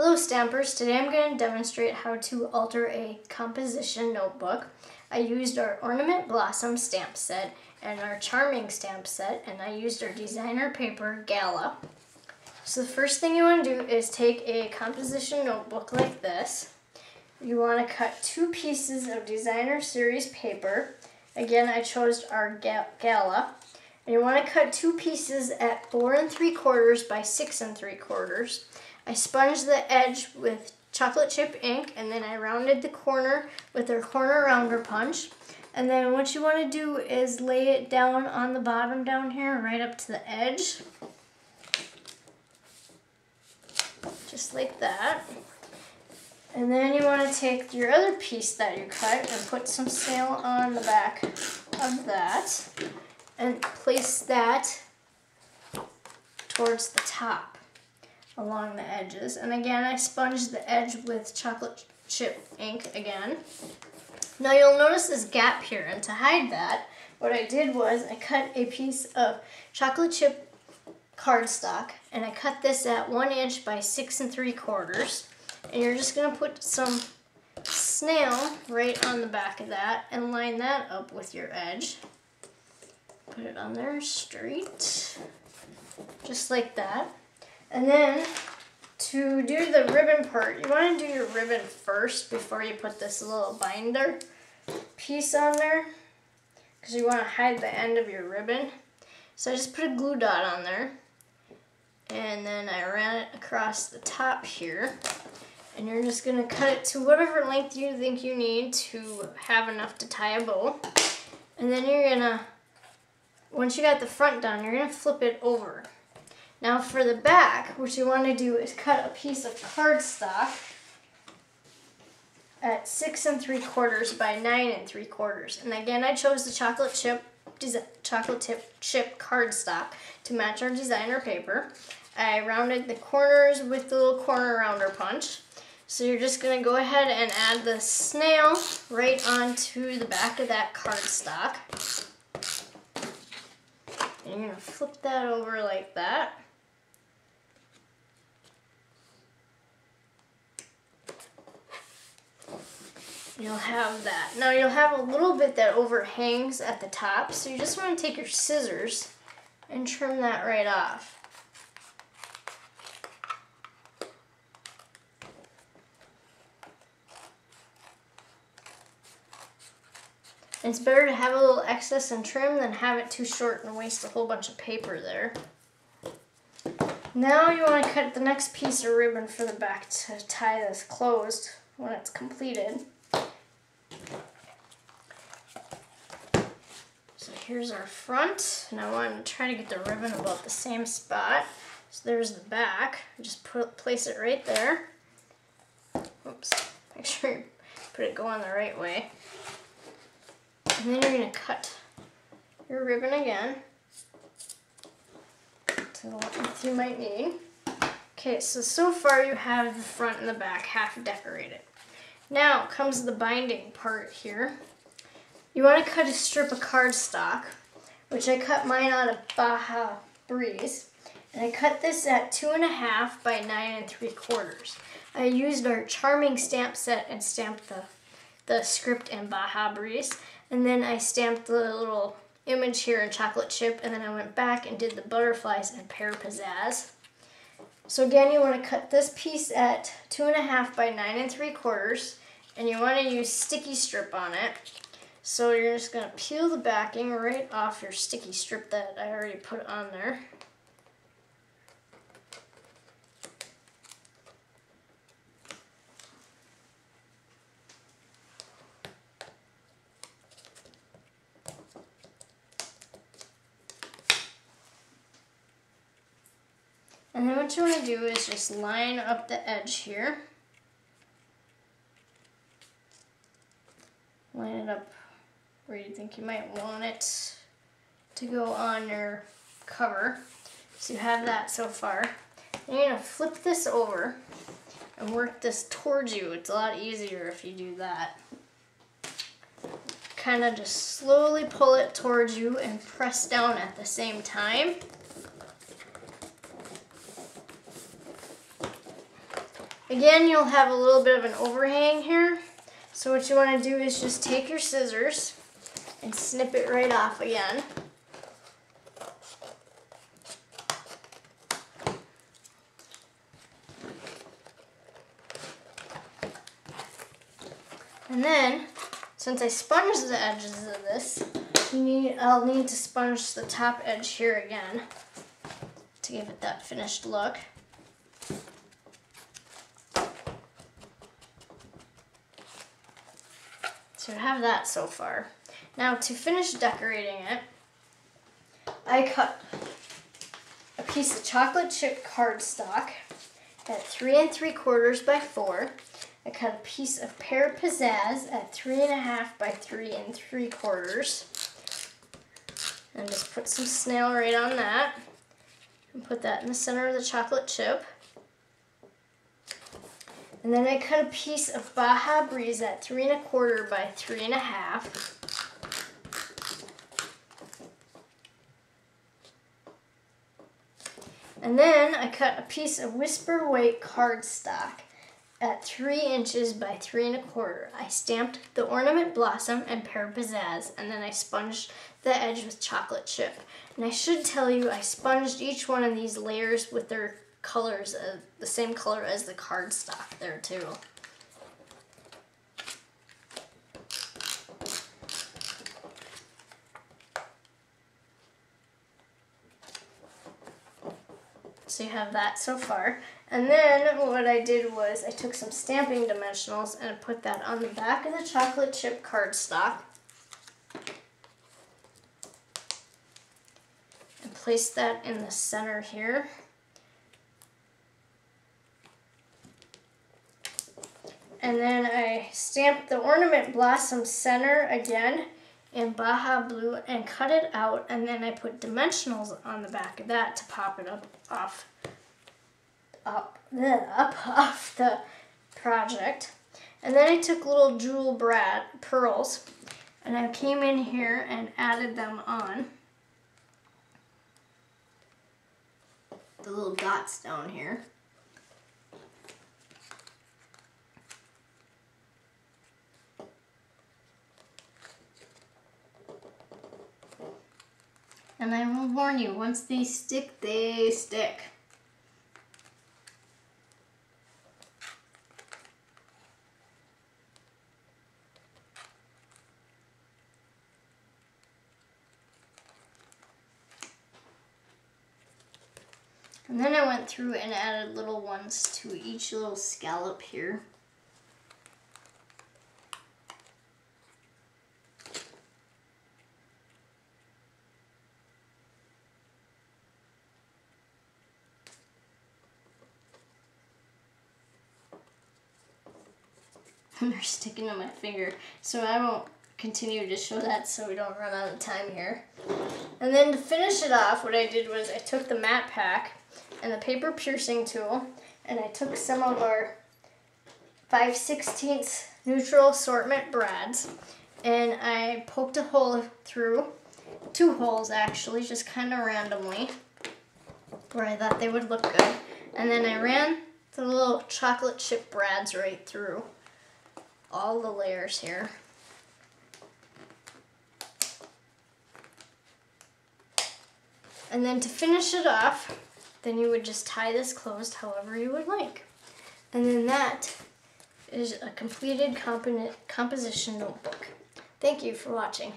Hello Stampers, today I'm going to demonstrate how to alter a composition notebook. I used our Ornament Blossom stamp set and our Charming stamp set, and I used our designer paper Gala. So the first thing you want to do is take a composition notebook like this. You want to cut 2 pieces of designer series paper. Again, I chose our Gala. And you want to cut 2 pieces at 4 3/4 by 6 3/4. I sponged the edge with chocolate chip ink, and then I rounded the corner with our corner rounder punch. And then what you want to do is lay it down on the bottom down here, right up to the edge. Just like that. And then you want to take your other piece that you cut and put some sail on the back of that and place that towards the top along the edges. And again, I sponged the edge with chocolate chip ink again. Now you'll notice this gap here, and to hide that, what I did was I cut a piece of chocolate chip cardstock, and I cut this at 1 inch by 6 3/4. And you're just gonna put some snail right on the back of that and line that up with your edge. Put it on there straight, just like that. And then to do the ribbon part, you want to do your ribbon first before you put this little binder piece on there, because you want to hide the end of your ribbon. So I just put a glue dot on there, and then I ran it across the top here. And you're just going to cut it to whatever length you think you need to have enough to tie a bow. And then you're going to, once you got the front done, you're going to flip it over. Now for the back, what you want to do is cut a piece of cardstock at 6 3/4 by 9 3/4. And again, I chose the chocolate chip cardstock to match our designer paper. I rounded the corners with the little corner rounder punch. So you're just going to go ahead and add the snail right onto the back of that cardstock. And you're going to flip that over like that. You'll have that. Now you'll have a little bit that overhangs at the top, so you just want to take your scissors and trim that right off. It's better to have a little excess and trim than have it too short and waste a whole bunch of paper there. Now you want to cut the next piece of ribbon for the back to tie this closed when it's completed. So here's our front, and I want to try to get the ribbon about the same spot. So there's the back. Just place it right there. Oops, make sure you put it going the right way. And then you're going to cut your ribbon again to the length you might need. Okay, so far you have the front and the back half decorated. Now comes the binding part here. You want to cut a strip of cardstock, which I cut mine out of Baja Breeze. And I cut this at 2.5 by 9 3/4. I used our Charming stamp set and stamped the script in Baja Breeze. And then I stamped the little image here in chocolate chip, and then I went back and did the butterflies in Pear Pizzazz. So again, you want to cut this piece at 2.5 by 9 3/4, and you want to use sticky strip on it. So you're just going to peel the backing right off your sticky strip that I already put on there. And then what you want to do is just line up the edge here. Line it up where you think you might want it to go on your cover. So you have that so far. And you're going to flip this over and work this towards you. It's a lot easier if you do that. Kind of just slowly pull it towards you and press down at the same time. Again, you'll have a little bit of an overhang here. So what you want to do is just take your scissors and snip it right off again. And then, since I sponged the edges of this, I'll need to sponge the top edge here again to give it that finished look. So I have that so far. Now to finish decorating it, I cut a piece of chocolate chip cardstock at 3 3/4 by 4. I cut a piece of pear pizzazz at 3 1/2 by 3 3/4. And just put some snail right on that. And put that in the center of the chocolate chip. And then I cut a piece of Baja Breeze at 3 1/4 by 3 1/2. And then I cut a piece of Whisper White cardstock at 3 inches by 3 1/4. I stamped the ornament blossom and pear pizzazz, and then I sponged the edge with chocolate chip. And I should tell you, I sponged each one of these layers with their colors, the same color as the cardstock there too. So you have that so far. And then what I did was I took some stamping dimensionals and I put that on the back of the chocolate chip cardstock. And placed that in the center here. And then I stamped the ornament blossom center again in Baja Blue and cut it out, and then I put dimensionals on the back of that to pop it up off the project. And then I took little jewel pearls and I came in here and added them on. The little dots down here. And I will warn you, once these stick, they stick. And then I went through and added little ones to each little scallop here. And they're sticking to my finger, so I won't continue to show that so we don't run out of time here. And then to finish it off, what I did was I took the matte pack and the paper piercing tool, and I took some of our 5/16 neutral assortment brads, and I poked a hole through, 2 holes actually, just kind of randomly, where I thought they would look good. And then I ran the little chocolate chip brads right through all the layers here. And then to finish it off, then you would just tie this closed however you would like. And then that is a completed composition notebook. Thank you for watching.